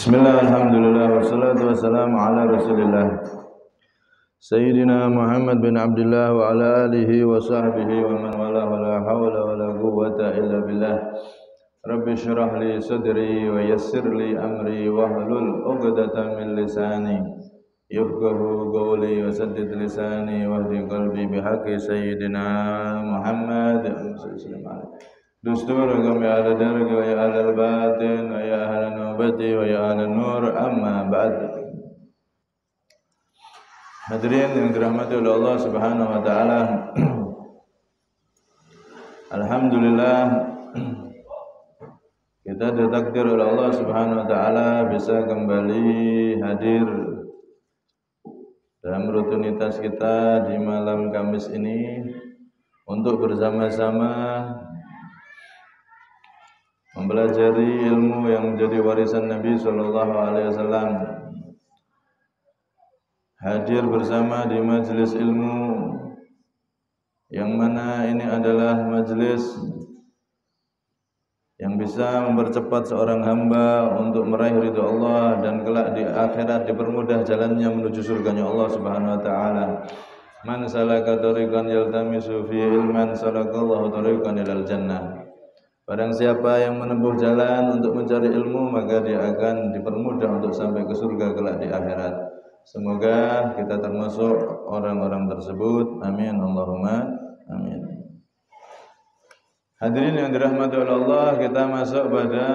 Bismillah, alhamdulillah, wassalatu wassalamu ala rasulillah Sayyidina Muhammad bin Abdullah wa ala alihi wa sahbihi wa man wala wa la hawla wa la quwwata illa billah Rabbi syrah li sadri wa yassir li amri wa hlul uqdatan min lisani yafqahu qawli wa saddid lisani wa hdi qalbi bihaqqi Sayyidina Muhammad sallallahu alaihi wasallam Dusturakum ya ala darga wa ya ala al-batin wa ya ala nubati wa ya ala nur amma ba'd. Hadirin yang dirahmati oleh Allah Subhanahu wa taala. Alhamdulillah kita ditakdir oleh Allah Subhanahu wa taala bisa kembali hadir dalam rutinitas kita di malam Kamis ini untuk bersama-sama mempelajari ilmu yang menjadi warisan Nabi sallallahu alaihi wasallam. Hadir bersama di majelis ilmu yang mana ini adalah majelis yang bisa mempercepat seorang hamba untuk meraih ridha Allah dan kelak di akhirat dipermudah jalannya menuju surganya Allah Subhanahu wa taala. Man salaka tariqan yaltamisu fi ilman salakallahu tariqan ilal jannah. Barang siapa yang menempuh jalan untuk mencari ilmu, maka dia akan dipermudah untuk sampai ke surga kelak di akhirat. Semoga kita termasuk orang-orang tersebut. Amin Allahumma amin. Hadirin yang dirahmati oleh Allah, kita masuk pada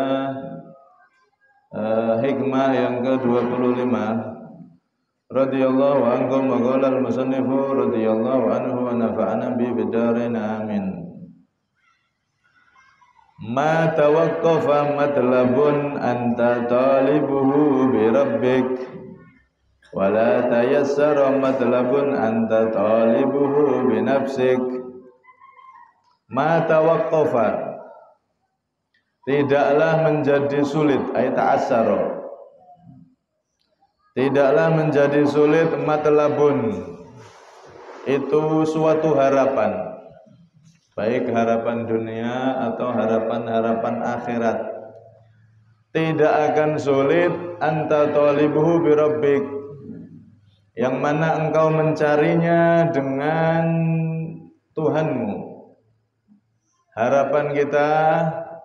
hikmah yang ke-25. Radhiyallahu anhum wa qala al-musannifu radhiyallahu anhu wa nafa'ana bi bidarin amin. Ma tawaqqafa matlabun anta talibuhu bi rabbik wa la tayassara matlabun anta talibuhu bi nafsik. Ma tawaqqafa, tidaklah menjadi sulit, ay ta'assara, tidaklah menjadi sulit matlabun, itu suatu harapan, baik harapan dunia atau harapan-harapan akhirat. Tidak akan sulit anta talibuhu bi rabbik, yang mana engkau mencarinya dengan Tuhanmu. Harapan kita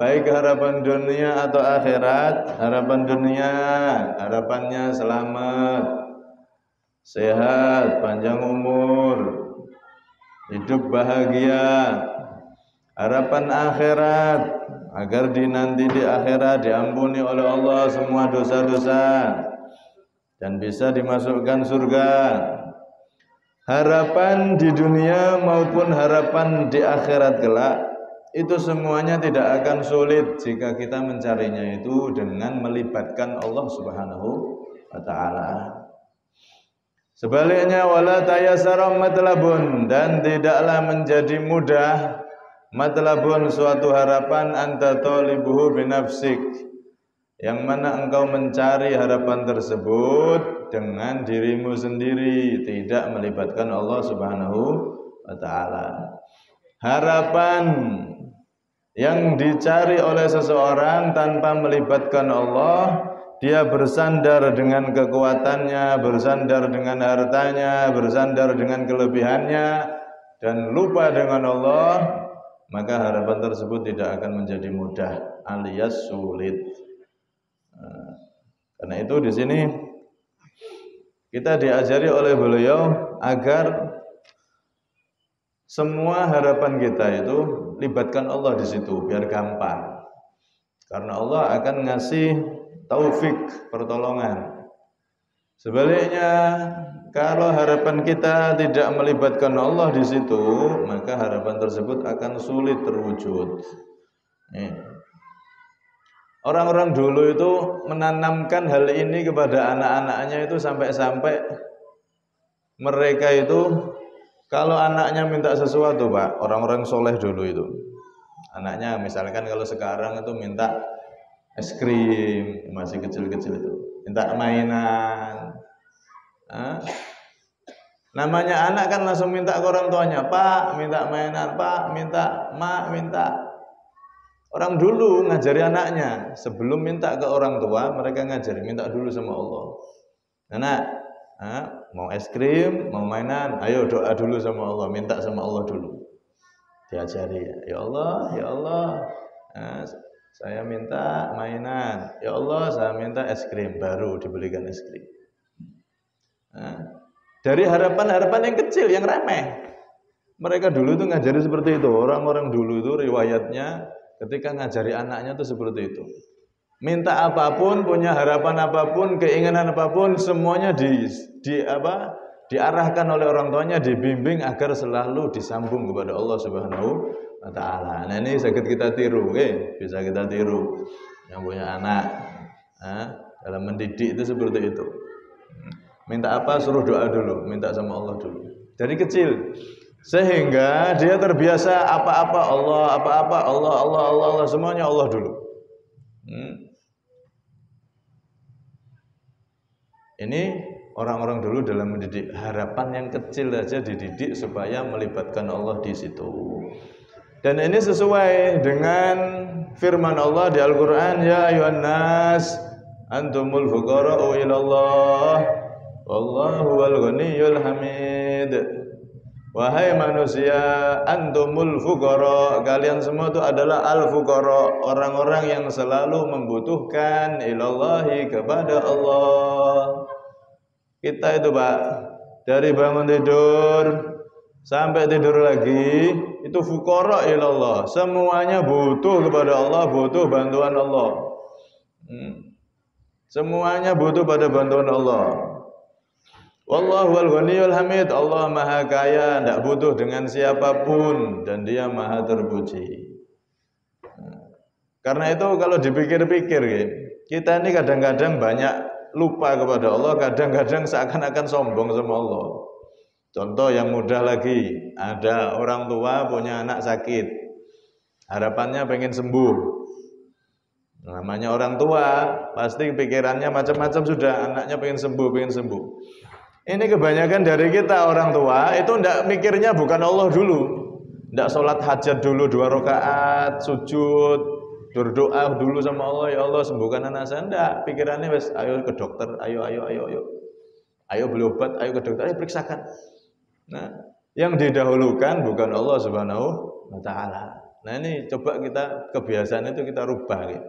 baik harapan dunia atau akhirat. Harapan dunia harapannya selamat, sehat, panjang umur, hidup bahagia. Harapan akhirat agar nanti di akhirat diampuni oleh Allah semua dosa-dosa dan bisa dimasukkan surga. Harapan di dunia maupun harapan di akhirat kelak, itu semuanya tidak akan sulit jika kita mencarinya itu dengan melibatkan Allah Subhanahu wa taala. Sebaliknya wala tayassara matlabun, dan tidaklah menjadi mudah matlabun, suatu harapan anta talibuhu binafsik, yang mana engkau mencari harapan tersebut dengan dirimu sendiri, tidak melibatkan Allah Subhanahu wa taala. Harapan yang dicari oleh seseorang tanpa melibatkan Allah, dia bersandar dengan kekuatannya, bersandar dengan hartanya, bersandar dengan kelebihannya, dan lupa dengan Allah, maka harapan tersebut tidak akan menjadi mudah alias sulit. Karena itu di sini kita diajari oleh beliau agar semua harapan kita itu libatkan Allah di situ biar gampang. Karena Allah akan ngasih taufik, pertolongan. Sebaliknya, kalau harapan kita tidak melibatkan Allah di situ, maka harapan tersebut akan sulit terwujud. Orang-orang dulu itu menanamkan hal ini kepada anak-anaknya itu sampai-sampai mereka itu kalau anaknya minta sesuatu, Pak, orang-orang soleh dulu itu, anaknya misalkan kalau sekarang itu minta es krim, masih kecil-kecil itu, minta mainan. Namanya anak kan langsung minta ke orang tuanya, Pak, minta mainan, Pak, minta, Mak, minta. Orang dulu ngajari anaknya, sebelum minta ke orang tua, mereka ngajari, minta dulu sama Allah. Anak, mau es krim, mau mainan, ayo doa dulu sama Allah, minta sama Allah dulu. Diajari, ya Allah, saya minta mainan, ya Allah, saya minta es krim, baru dibelikan es krim. Dari harapan-harapan yang kecil, yang remeh. Mereka dulu itu ngajari seperti itu. Orang-orang dulu itu riwayatnya ketika ngajari anaknya itu seperti itu. Minta apapun, punya harapan apapun, keinginan apapun, semuanya diarahkan oleh orang tuanya, dibimbing agar selalu disambung kepada Allah Subhanahu wa taala. Nah, ini sakit kita tiru, bisa kita tiru. Yang punya anak, dalam mendidik itu seperti itu. Minta apa, suruh doa dulu, minta sama Allah dulu. Dari kecil. Sehingga dia terbiasa apa-apa Allah, apa-apa Allah, semuanya Allah dulu. Ini orang-orang dulu dalam mendidik, harapan yang kecil saja dididik supaya melibatkan Allah di situ. Dan ini sesuai dengan firman Allah di Al-Qur'an, ya ayuhan nas antumul fuqara'u ilallah wallahu wal ghaniyyul hamid. Wahai manusia, antumul fuqara, kalian semua itu adalah al-fuqara, orang-orang yang selalu membutuhkan ilallahi, kepada Allah. Kita itu Pak, dari bangun tidur sampai tidur lagi, itu fuqara ilallah, semuanya butuh kepada Allah, butuh bantuan Allah. Semuanya butuh pada bantuan Allah. Wallahu wal ghaniyyul hamid, Allah maha kaya, tidak butuh dengan siapapun, dan dia maha terpuji. Karena itu kalau dipikir-pikir, kita ini kadang-kadang banyak lupa kepada Allah, kadang-kadang seakan-akan sombong sama Allah. Contoh yang mudah lagi, ada orang tua punya anak sakit, harapannya pengen sembuh. Namanya orang tua, pasti pikirannya macam-macam sudah, anaknya pengen sembuh. Ini kebanyakan dari kita orang tua itu ndak mikirnya bukan Allah dulu, ndak sholat hajat dulu 2 rakaat, sujud, berdoa dulu sama Allah, ya Allah sembuhkan anak saya. Ndak, pikirannya wes ayo ke dokter, ayo beli obat, ayo ke dokter, ayo periksakan. Nah, yang didahulukan bukan Allah Subhanahu wa taala. Nah, ini coba kita kebiasaan itu kita rubah gitu.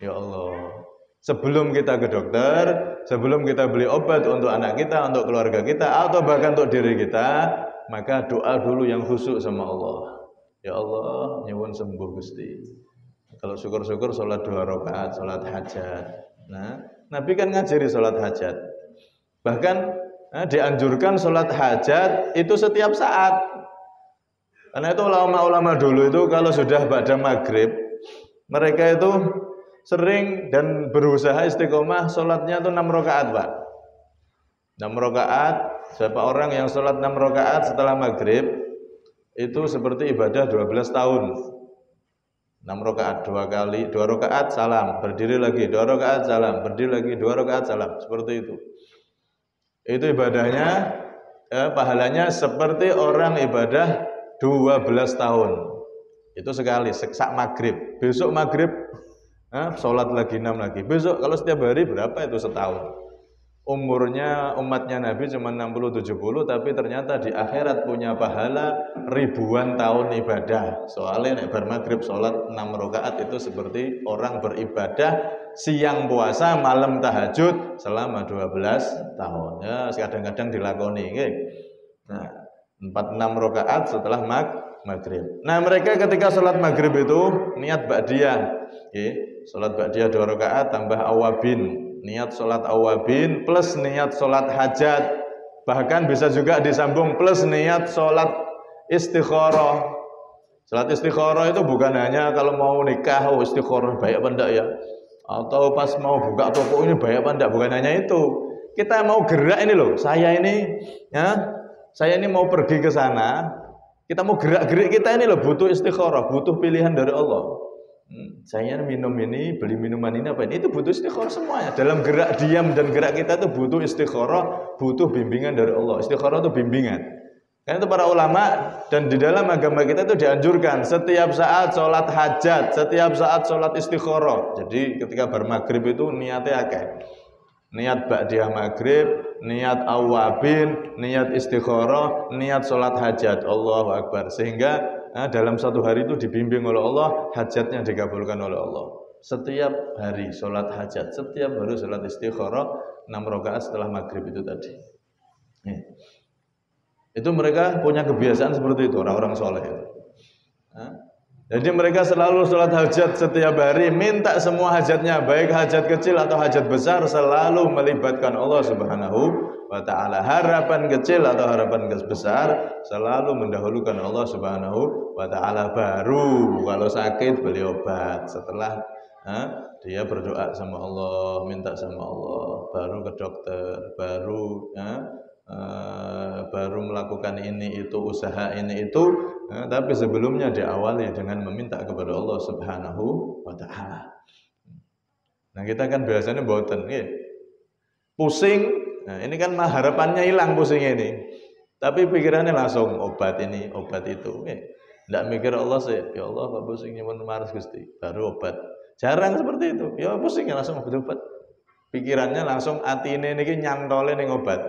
Ya Allah, sebelum kita ke dokter, sebelum kita beli obat untuk anak kita, untuk keluarga kita, atau bahkan untuk diri kita, maka doa dulu yang khusyuk sama Allah. Ya Allah, nyuwun sembuh Gusti. Kalau syukur-syukur sholat 2 rakaat, sholat hajat. Nah, Nabi kan ngajari sholat hajat. Bahkan dianjurkan sholat hajat itu setiap saat. Karena itu ulama-ulama dulu itu kalau sudah ba'da maghrib, mereka itu sering dan berusaha istiqomah sholatnya itu 6 rakaat Pak. 6 rakaat, siapa orang yang sholat 6 rakaat setelah maghrib itu seperti ibadah 12 tahun. 6 rakaat, 2 rakaat salam, berdiri lagi, 2 rakaat salam, berdiri lagi, 2 rakaat salam, seperti itu. Itu ibadahnya, pahalanya seperti orang ibadah 12 tahun. Itu sekali, sak maghrib. Besok maghrib sholat lagi 6 lagi. Besok kalau setiap hari berapa itu setahun. Umurnya umatnya Nabi cuma 60-70, tapi ternyata di akhirat punya pahala ribuan tahun ibadah. Soalnya nek bar maghrib sholat 6 rakaat itu seperti orang beribadah siang puasa, malam tahajud selama 12 tahun. Ya, kadang-kadang dilakoni. Nah, 4-6 rakaat setelah maghrib. Nah, mereka ketika sholat maghrib itu niat ba'diyah. Sholat ba'diyah 2 rakaat tambah awabin, niat sholat awabin plus niat sholat hajat, bahkan bisa juga disambung plus niat sholat istikharah. Sholat istikharah itu bukan hanya kalau mau nikah, istikharah baik apa enggak ya, atau pas mau buka toko ini baik apa enggak, bukan hanya itu. Kita mau gerak ini loh, saya ini mau pergi ke sana, kita mau gerak-gerik, kita ini loh butuh istikharah, butuh pilihan dari Allah. Saya minum ini, beli minuman ini apa ini, itu butuh istikharah semuanya. Dalam gerak diam dan gerak kita itu butuh istikharah, butuh bimbingan dari Allah. Istikharah itu bimbingan. Karena itu para ulama dan di dalam agama kita itu dianjurkan setiap saat sholat hajat, setiap saat sholat istikharah. Jadi ketika bermaghrib itu niatnya akeh. Niat ba'diyah maghrib, niat awabin, niat istikharah, niat sholat hajat. Allahu Akbar. Sehingga dalam satu hari itu dibimbing oleh Allah, hajatnya dikabulkan oleh Allah. Setiap hari sholat hajat, setiap hari sholat istikharah, 6 rakaat setelah maghrib itu tadi. Itu mereka punya kebiasaan seperti itu, orang-orang soleh. Jadi mereka selalu sholat hajat setiap hari, minta semua hajatnya, baik hajat kecil atau hajat besar, selalu melibatkan Allah Subhanahu wa ta'ala. Harapan kecil atau harapan besar selalu mendahulukan Allah Subhanahu wa ta'ala. Baru kalau sakit beli obat, setelah dia berdoa sama Allah, minta sama Allah, baru ke dokter, baru melakukan ini itu, usaha ini itu, tapi sebelumnya diawali dengan meminta kepada Allah Subhanahu wa ta'ala. Nah kita kan biasanya boten, pusing, nah ini kan harapannya hilang pusingnya ini, tapi pikirannya langsung obat ini, obat itu, tidak mikir Allah sih, ya Allah kok pusing nyuwun maras Gusti, baru obat. Jarang seperti itu, ya pusingnya langsung obat. Pikirannya langsung hati ini nyantolin yang obat.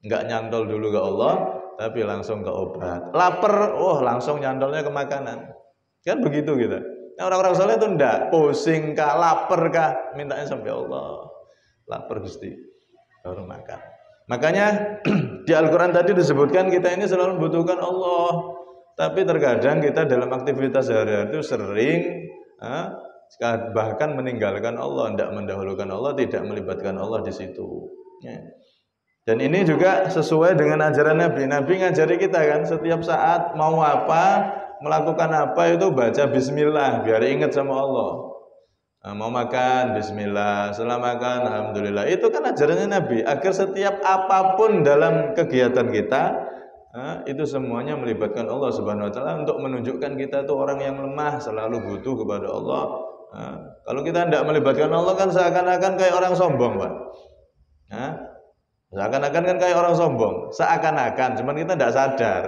Enggak nyantol dulu ke Allah, tapi langsung ke obat. Lapar, langsung nyantolnya ke makanan. Kan begitu kita. Nah, orang-orang saleh itu enggak, pusing kah, lapar kah, mintanya sampai Allah. Lapar Gusti, baru makan. Makanya di Al-Qur'an tadi disebutkan kita ini selalu membutuhkan Allah. Tapi terkadang kita dalam aktivitas sehari-hari itu sering bahkan meninggalkan Allah, tidak mendahulukan Allah, tidak melibatkan Allah di situ. Dan ini juga sesuai dengan ajaran Nabi. Nabi ngajari kita kan, setiap saat mau apa, melakukan apa itu baca bismillah, biar ingat sama Allah. Mau makan bismillah, setelah makan alhamdulillah. Itu kan ajarannya Nabi, agar setiap apapun dalam kegiatan kita itu semuanya melibatkan Allah Subhanahu wa ta'ala, untuk menunjukkan kita itu orang yang lemah, selalu butuh kepada Allah. Kalau kita tidak melibatkan Allah kan seakan-akan kayak orang sombong, Pak. Seakan-akan kan kayak orang sombong, seakan-akan, cuman kita tidak sadar.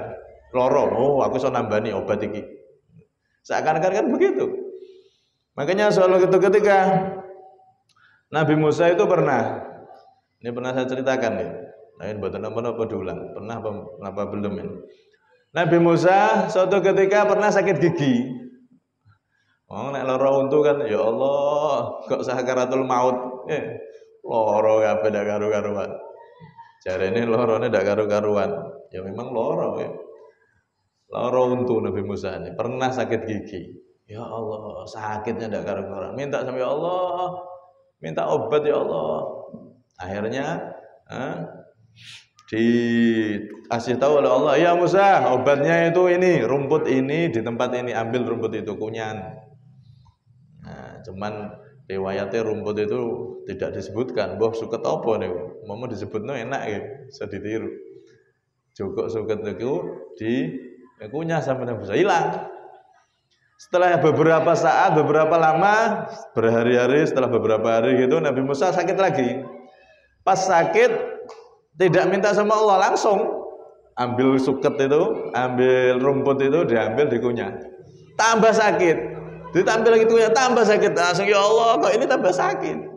Loro, aku so nambani obat iki. Seakan-akan kan begitu. Makanya soal itu ketika Nabi Musa itu pernah saya ceritakan nih. Nah, ini buat apa diulang? Pernah apa belum ini? Nabi Musa suatu ketika pernah sakit gigi. Nek loro untu kan, ya Allah, kok sakaratul maut. Loro kabeh ndak karu-karuan. Jarene lorone ndak karu-karuan. Ya memang loro ya. Loro untu Nabi Musa ini pernah sakit gigi. Ya Allah, sakitnya ndak karu-karuan. Minta sama ya Allah, minta obat ya Allah. Akhirnya dikasih tahu oleh Allah, ya Musa, obatnya itu ini, rumput ini di tempat ini, ambil rumput itu kunyan. Nah, cuman riwayatnya rumput itu tidak disebutkan. Boh suket apa nih? Mau disebutnya enak ya, bisa ditiru. Cukup suket itu dikunyah sampai Nabi Musa hilang. Setelah beberapa saat, beberapa lama, berhari-hari, setelah beberapa hari gitu, Nabi Musa sakit lagi. Pas sakit, tidak minta sama Allah, langsung ambil suket itu, ambil rumput itu, diambil dikunyah. Tambah sakit. Ditambah lagi kunyah, tambah sakit. Langsung ya Allah, kok ini tambah sakit.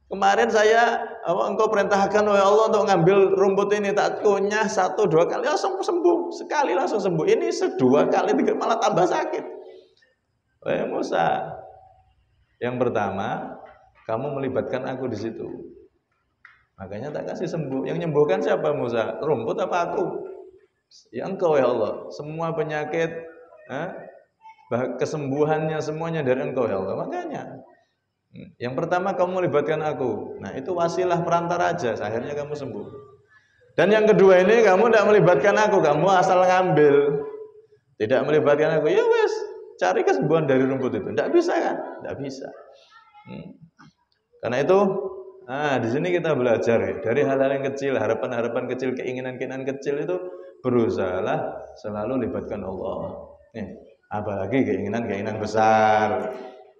Kemarin engkau perintahkan oleh Allah untuk ngambil rumput ini, tak kunyah 1-2 kali langsung sembuh, sekali langsung sembuh. Ini 2 kali 3 malah tambah sakit. Wahai Musa, yang pertama kamu melibatkan aku di situ, makanya tak kasih sembuh. Yang nyembuhkan siapa Musa? Rumput apa aku? Ya engkau ya Allah. Semua penyakit, kesembuhannya semuanya dari engkau ya Allah. Makanya yang pertama kamu melibatkan aku. Nah itu wasilah perantara aja, akhirnya kamu sembuh. Dan yang kedua ini kamu tidak melibatkan aku, kamu asal ngambil, tidak melibatkan aku. Ya wes, cari kesembuhan dari rumput itu. Tidak bisa kan? Tidak bisa. Karena itu di sini kita belajar ya, dari hal-hal yang kecil, harapan-harapan kecil, keinginan-keinginan kecil itu berusahalah selalu libatkan Allah. Apalagi keinginan-keinginan besar,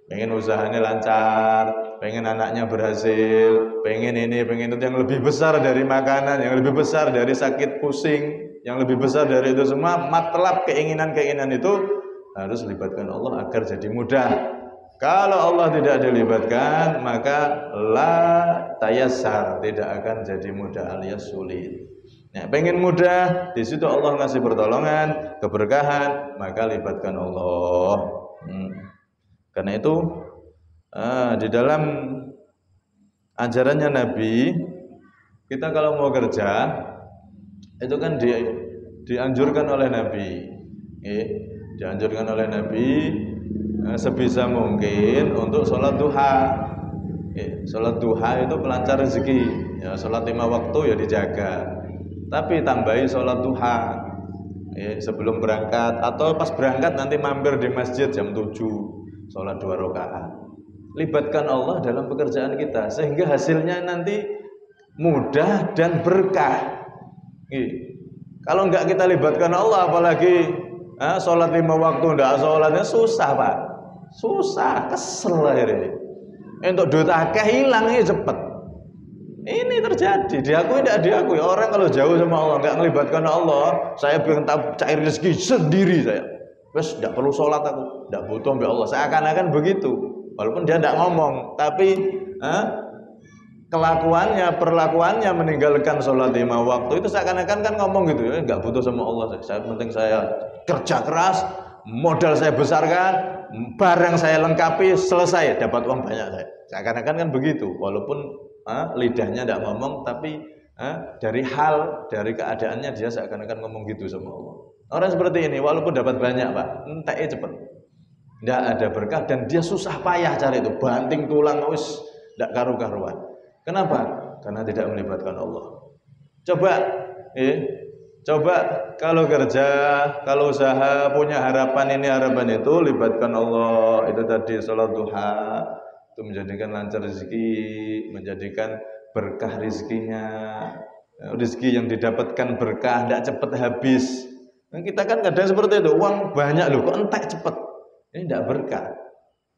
pengen usahanya lancar, pengen anaknya berhasil, pengen ini, pengen itu, yang lebih besar dari makanan, yang lebih besar dari sakit pusing, yang lebih besar dari itu semua, matlab keinginan-keinginan itu harus libatkan Allah agar jadi mudah. Kalau Allah tidak dilibatkan, maka la tayassar, tidak akan jadi mudah alias sulit. Nah, pengen mudah, di situ Allah ngasih pertolongan, keberkahan, maka libatkan Allah. Karena itu di dalam ajarannya Nabi, kita kalau mau kerja itu kan dianjurkan oleh Nabi, dianjurkan oleh Nabi sebisa mungkin untuk sholat duha. Sholat duha itu pelancar rezeki. Ya, sholat 5 waktu ya dijaga. Tapi tambahi sholat duha sebelum berangkat, atau pas berangkat nanti mampir di masjid jam 7, sholat 2 rakaat. Libatkan Allah dalam pekerjaan kita sehingga hasilnya nanti mudah dan berkah. Kalau enggak kita libatkan Allah, apalagi sholat 5 waktu enggak sholatnya, susah Pak, susah, kesel akhirnya. Untuk duit akeh hilangnya cepet. Ini terjadi, diakui tidak diakui. Orang kalau jauh sama Allah, enggak melibatkan Allah, saya pengen cair rezeki sendiri saya. Wes tidak perlu sholat aku, tidak butuh sampai Allah. Seakan-akan begitu, walaupun dia tidak ngomong, tapi kelakuannya, perlakuannya meninggalkan sholat 5 waktu itu seakan-akan kan ngomong gitu ya, nggak butuh sama Allah. Saya penting saya kerja keras, modal saya besarkan, barang saya lengkapi, selesai, dapat uang banyak saya. Seakan-akan kan begitu, walaupun lidahnya tidak ngomong, tapi dari hal, dari keadaannya dia seakan-akan ngomong gitu sama Allah. Orang seperti ini walaupun dapat banyak Pak, enteknya cepet, tidak ada berkah, dan dia susah payah cari itu, banting tulang, wis tidak karu-karuan. Kenapa? Karena tidak melibatkan Allah. Coba kalau kerja, kalau usaha, punya harapan ini harapan itu, libatkan Allah. Itu tadi sholat duha, itu menjadikan lancar rezeki, menjadikan berkah rezekinya. Rezeki yang didapatkan berkah, tidak cepat habis. Nah, kita kan kadang seperti itu, uang banyak loh, kok entek cepat. Ini tidak berkah.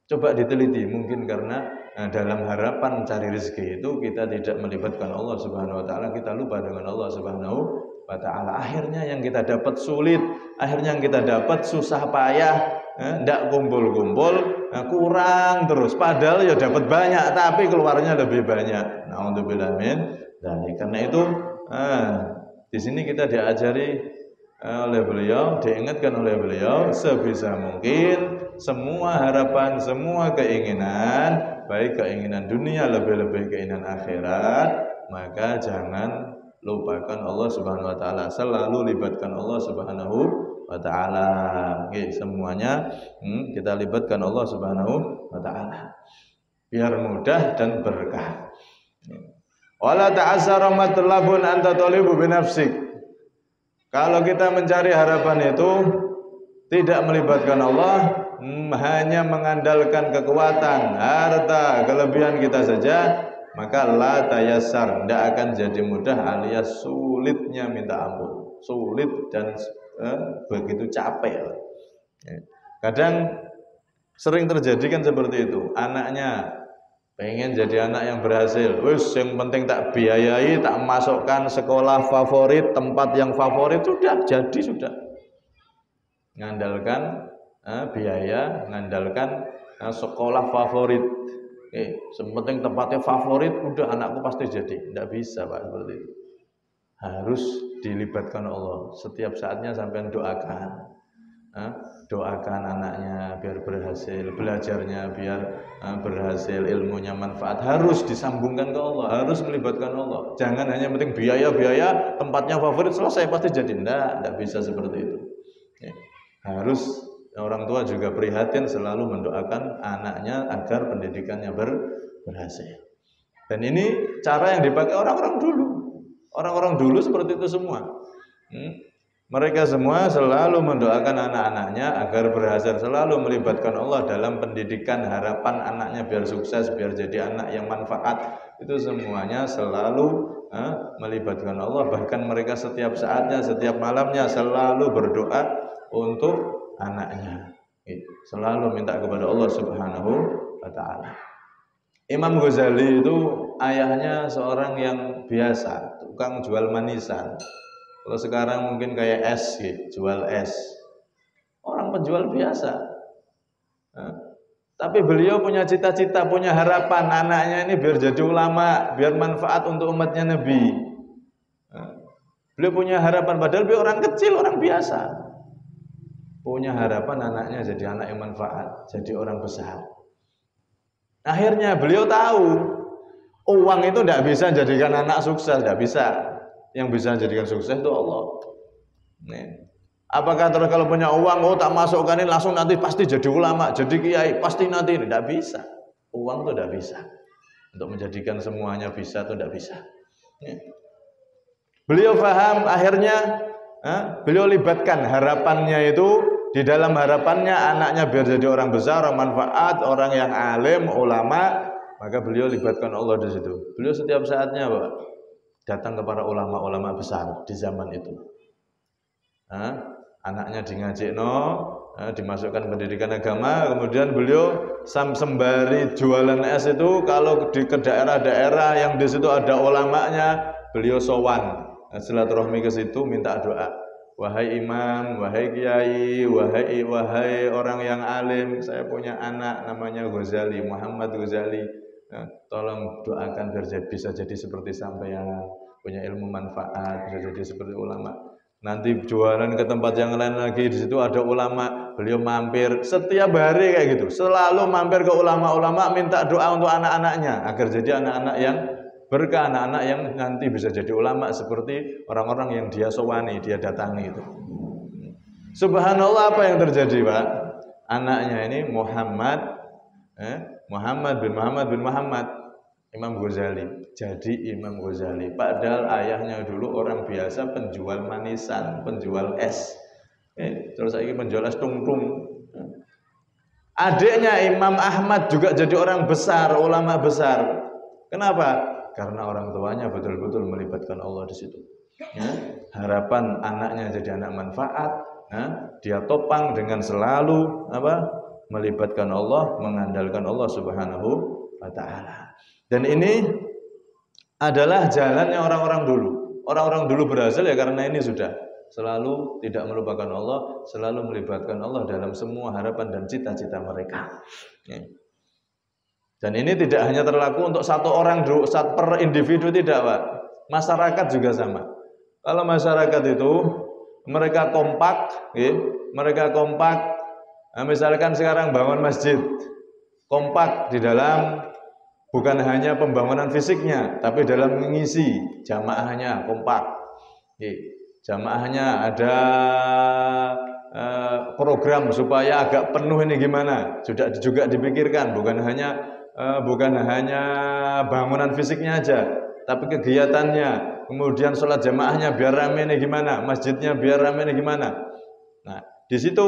Coba diteliti, mungkin karena dalam harapan cari rezeki itu kita tidak melibatkan Allah Subhanahu wa taala, kita lupa dengan Allah Subhanahu wa taala. Akhirnya yang kita dapat sulit, akhirnya yang kita dapat susah payah, tidak kumpul-kumpul, kurang terus. Padahal ya dapat banyak, tapi keluarnya lebih banyak. Nauzubillah min dzalik. Karena itu di sini kita diajari oleh beliau, diingatkan oleh beliau, sebisa mungkin semua harapan, semua keinginan, baik keinginan dunia, lebih-lebih keinginan akhirat, maka jangan lupakan Allah Subhanahu wa taala, selalu libatkan Allah Subhanahu wa taala. Semuanya kita libatkan Allah Subhanahu wa taala biar mudah dan berkah. Wala ta'assara matlabun anta talibu binafsik. Kalau kita mencari harapan itu tidak melibatkan Allah, hanya mengandalkan kekuatan, harta, kelebihan kita saja, maka la tayassar, tidak akan jadi mudah alias sulitnya minta ampun, sulit dan begitu capek. Kadang sering terjadi kan seperti itu, anaknya pengen jadi anak yang berhasil, wis yang penting tak biayai, tak masukkan sekolah favorit, tempat yang favorit, sudah jadi, sudah ngandalkan biaya, ngandalkan sekolah favorit, sepenting tempatnya favorit, udah anakku pasti jadi. Tidak bisa Pak seperti itu. Harus dilibatkan Allah setiap saatnya. Sampai doakan anaknya biar berhasil, belajarnya biar berhasil, ilmunya manfaat, harus disambungkan ke Allah, harus melibatkan Allah. Jangan hanya penting biaya, tempatnya favorit, selesai pasti jadi. Tidak bisa seperti itu. Harus orang tua juga prihatin, selalu mendoakan anaknya agar pendidikannya berhasil. Dan ini cara yang dipakai orang-orang dulu. Orang-orang dulu seperti itu semua. Mereka semua selalu mendoakan anak-anaknya agar berhasil, selalu melibatkan Allah dalam pendidikan, harapan anaknya biar sukses, biar jadi anak yang manfaat. Itu semuanya selalu melibatkan Allah. Bahkan mereka setiap saatnya, setiap malamnya selalu berdoa untuk anaknya, selalu minta kepada Allah Subhanahu wa taala. Imam Ghazali itu ayahnya seorang yang biasa, tukang jual manisan. Kalau sekarang mungkin kayak es, gitu, jual es. Orang penjual biasa. Nah, tapi beliau punya cita-cita, punya harapan anaknya ini biar jadi ulama, biar manfaat untuk umatnya Nabi. Nah, beliau punya harapan, padahal beliau orang kecil, orang biasa. Punya harapan anaknya jadi anak yang manfaat, jadi orang besar. Akhirnya beliau tahu uang itu tidak bisa jadikan anak sukses, tidak bisa. Yang bisa jadikan sukses itu Allah. Nih. Apakah terus kalau punya uang, oh tak masukkan ini langsung nanti pasti jadi ulama, jadi kiai, pasti nanti ini tidak bisa. Uang itu tidak bisa. Untuk menjadikan semuanya bisa itu tidak bisa. Nih. Beliau paham, akhirnya beliau libatkan harapannya itu. Di dalam harapannya anaknya biar jadi orang besar, orang manfaat, orang yang alim, ulama, maka beliau libatkan Allah di situ. Beliau setiap saatnya Pak, datang kepada ulama-ulama besar di zaman itu. Anaknya ngajikno, dimasukkan pendidikan agama, kemudian beliau sembari jualan es itu kalau ke daerah-daerah yang di situ ada ulamanya, beliau sowan, silaturahmi ke situ minta doa. Wahai imam, wahai kiai, wahai orang yang alim, saya punya anak namanya Ghazali, Muhammad Ghazali. Tolong doakan biar bisa jadi seperti sampean, punya ilmu manfaat, bisa jadi seperti ulama. Nanti jualan ke tempat yang lain lagi, di situ ada ulama, beliau mampir setiap hari kayak gitu. Selalu mampir ke ulama-ulama minta doa untuk anak-anaknya agar jadi anak-anak yang berkah, anak-anak yang nanti bisa jadi ulama seperti orang-orang yang dia sowani, dia datangi itu. Subhanallah, apa yang terjadi Pak? Anaknya ini Muhammad bin Muhammad Imam Ghazali. Jadi Imam Ghazali. Padahal ayahnya dulu orang biasa penjual manisan, penjual es. Terus lagi penjual es tung-tung. Adiknya Imam Ahmad juga jadi orang besar, ulama besar. Kenapa? Karena orang tuanya betul-betul melibatkan Allah di situ. Harapan anaknya jadi anak manfaat, dia topang dengan selalu melibatkan Allah, mengandalkan Allah Subhanahu wa taala. Dan ini adalah jalannya orang-orang dulu. Orang-orang dulu berhasil ya karena ini sudah selalu tidak melupakan Allah, selalu melibatkan Allah dalam semua harapan dan cita-cita mereka. Dan ini tidak hanya terlaku untuk satu orang per individu, tidak Pak. Masyarakat juga sama. Kalau masyarakat itu mereka kompak, misalkan sekarang bangun masjid, kompak di dalam bukan hanya pembangunan fisiknya, tapi dalam mengisi jamaahnya kompak. Jamaahnya ada program supaya agak penuh ini gimana, sudah juga dipikirkan, bukan hanya bangunan fisiknya aja, tapi kegiatannya, kemudian sholat jamaahnya biar rame nih gimana, masjidnya biar rame nih gimana. Nah, di situ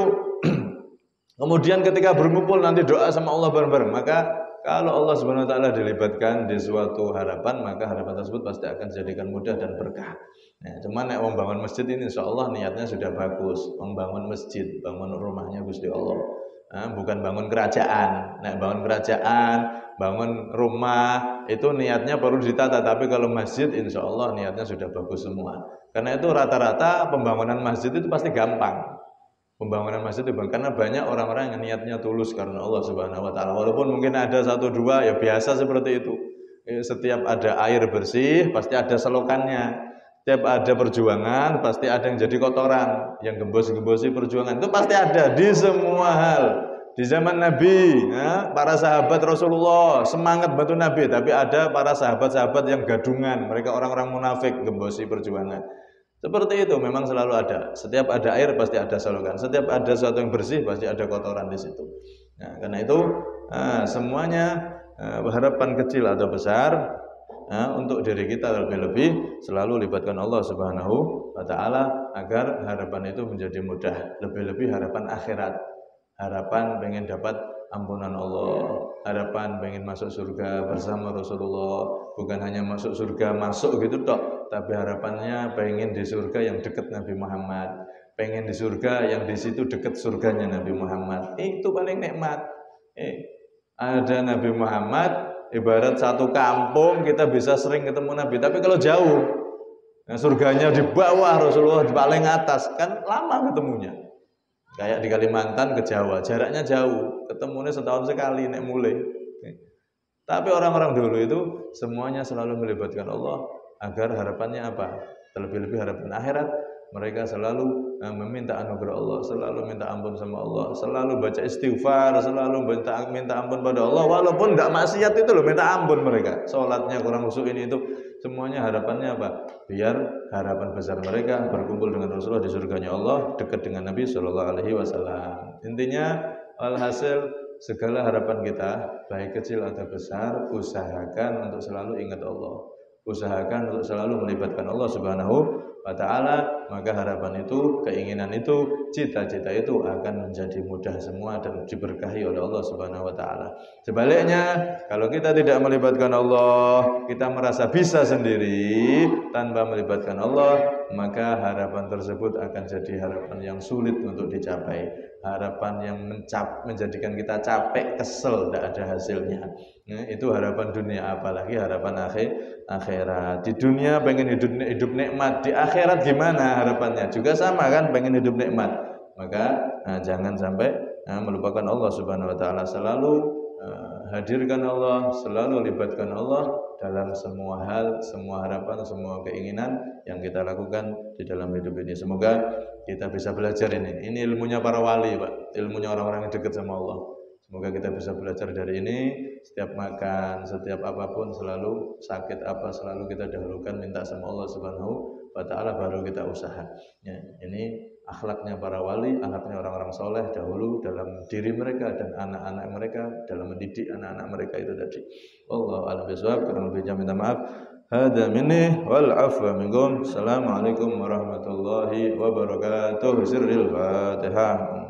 kemudian ketika berkumpul nanti doa sama Allah bareng-bareng. Maka kalau Allah Subhanahu wa taala dilibatkan di suatu harapan, maka harapan tersebut pasti akan dijadikan mudah dan berkah. Nah, cuman nek membangun masjid ini insyaallah niatnya sudah bagus, membangun masjid, bangun rumahnya Gusti Allah. Bukan bangun kerajaan. Nek bangun kerajaan, bangun rumah itu niatnya perlu ditata, tapi kalau masjid insya Allah niatnya sudah bagus semua. Karena itu rata-rata pembangunan masjid itu pasti gampang. Pembangunan masjid itu karena banyak orang-orang yang niatnya tulus karena Allah Subhanahu wa taala. Walaupun mungkin ada satu dua ya biasa seperti itu. Setiap ada air bersih pasti ada selokannya. Setiap ada perjuangan pasti ada yang jadi kotoran, yang gembos-gembosi perjuangan itu pasti ada di semua hal. Di zaman Nabi, para sahabat Rasulullah semangat bantu Nabi, tapi ada para sahabat-sahabat yang gadungan, mereka orang-orang munafik, gembosi perjuangan. Seperti itu memang selalu ada. Setiap ada air pasti ada selokan. Setiap ada sesuatu yang bersih pasti ada kotoran di situ. Nah, karena itu semuanya harapan kecil atau besar untuk diri kita lebih-lebih selalu libatkan Allah Subhanahu wa taala agar harapan itu menjadi mudah, lebih-lebih harapan akhirat. Harapan pengen dapat ampunan Allah, harapan pengen masuk surga bersama Rasulullah, bukan hanya masuk surga masuk gitu tok, tapi harapannya pengen di surga yang dekat Nabi Muhammad, pengen di surga yang di situ dekat surganya Nabi Muhammad. Itu paling nikmat. Ada Nabi Muhammad, ibarat satu kampung kita bisa sering ketemu Nabi. Tapi kalau jauh, nah surganya di bawah, Rasulullah di paling atas, kan lama ketemunya. Kayak di Kalimantan ke Jawa, jaraknya jauh, ketemunya setahun sekali nek mulai. Tapi orang-orang dulu itu semuanya selalu melibatkan Allah agar harapannya apa? Terlebih-lebih harapan akhirat. Mereka selalu meminta anugerah Allah, selalu minta ampun sama Allah, selalu baca istighfar, selalu minta ampun pada Allah, walaupun tidak maksiat itu loh, minta ampun mereka. Sholatnya kurang khusyuk ini itu, semuanya harapannya apa? Biar harapan besar mereka berkumpul dengan Rasulullah di surganya Allah, dekat dengan Nabi Shallallahu Alaihi Wasallam. Intinya, alhasil segala harapan kita, baik kecil atau besar, usahakan untuk selalu ingat Allah. Usahakan untuk selalu melibatkan Allah Subhanahu wa ta'ala, maka harapan itu, keinginan itu, cita-cita itu akan menjadi mudah semua dan diberkahi oleh Allah Subhanahu wa ta'ala. Sebaliknya, kalau kita tidak melibatkan Allah, kita merasa bisa sendiri tanpa melibatkan Allah, maka harapan tersebut akan jadi harapan yang sulit untuk dicapai. Harapan yang menjadikan kita capek, kesel, tidak ada hasilnya. Itu harapan dunia, apalagi harapan akhirat. Di dunia pengen hidup nikmat, di akhirat gimana harapannya? Juga sama kan, pengen hidup nikmat. Maka jangan sampai melupakan Allah Subhanahu wa ta'ala. Selalu hadirkan Allah, selalu libatkan Allah dalam semua hal, semua harapan, semua keinginan yang kita lakukan di dalam hidup ini. Semoga kita bisa belajar ini. Ini ilmunya para wali, Pak. Ilmunya orang-orang yang dekat sama Allah. Semoga kita bisa belajar dari ini. Setiap makan, setiap apapun, selalu sakit apa, selalu kita dahulukan minta sama Allah Subhanahu wa ta'ala, baru kita usaha. Ya, ini akhlaknya para wali, akhlaknya orang-orang soleh dahulu dalam diri mereka dan anak-anak mereka, dalam mendidik anak-anak mereka itu tadi. Wallahu a'lam bishawab. Kurang lebihnya minta maaf. Hada minni wal afwa minkum. Assalamualaikum warahmatullahi wabarakatuh. Sirril Fatihah.